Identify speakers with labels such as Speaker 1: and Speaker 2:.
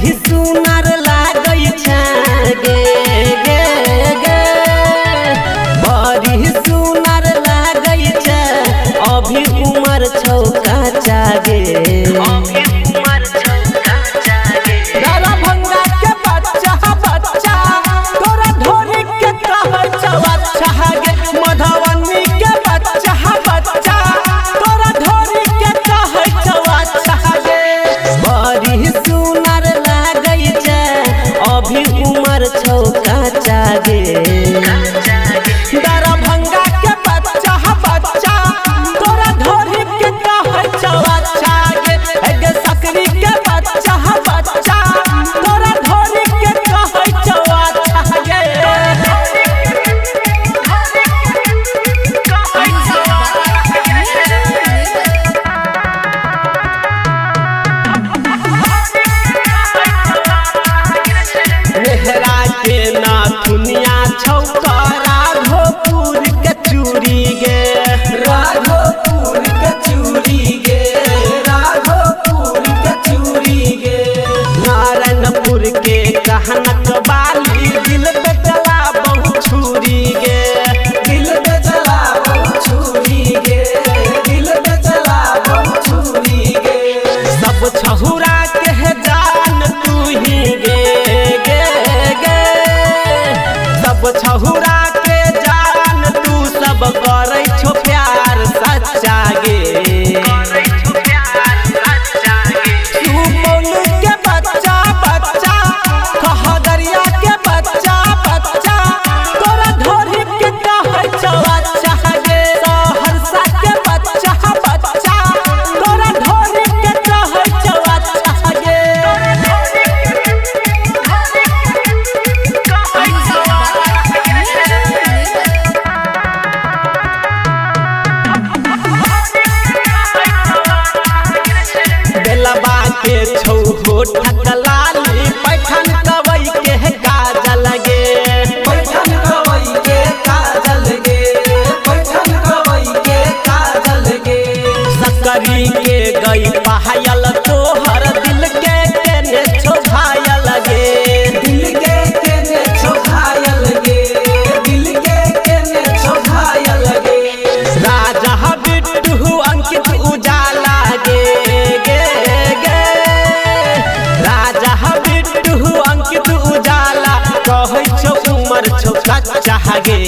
Speaker 1: बड़ी सुनर लागै छै गे गे गे बड़ी सुनर लागै छै अभी उमर छौ काचा गे दरभंगा के बच्चा बच्चा तोरा ढोरी के कहै छौ अच्छा गे मधुबनी के बच्चा बच्चा तोरा ढोरी के कहै छौ अच्छा गे बड़ी सुनर लागै छै अभी उमर छौ काचा गे दरभंगा के बच्चा बच्चा तोरा ढोरी के कहै छौ अच्छा गे गे सकरी के बच्चा बच्चा तोरा ढोरी के कहै छौ अच्छा गे मेहरा के नाथुनिया छौ राघोपुर के चूड़ी गे
Speaker 2: राघोपुर के चूड़ी गे राघोपुर के चूड़ी गे
Speaker 1: नारायणपुर के कहनक बाली दिल पे चला बहु छुरी गे
Speaker 2: दिल पे चला बहु छुरी गे दिल पे चला बहु छुरी गे
Speaker 1: सब छहुरा के जान तू ही गे गे गे सब छहुरा के जान तू सब करै छो प्यार सच्चा गे सुपौल के बच्चा बच्चा खहदरिया के बच्चा बच्चा तोरा ढोरी के कहै छौ अच्छा गे सहरसा के बच्चा बच्चा तोरा ढोरी के कहै छौ अच्छा गे बेलबा के छौ होठ कलाली पैठन कवई के काजल गे
Speaker 2: पैठन कवई के काजल गे पैठन कवई के काजल गे
Speaker 1: सकरी के गई पायल तोहर दिल के केने छौ घायल गे
Speaker 2: दिल के केने छौ घायल गे दिल के केने छौ घायल गे
Speaker 1: राजा बिट्टू अंकित उजाला गे गे गे राजा बिट्टू अंकित उजाला कहै छौ उमर छौ कच्चा गे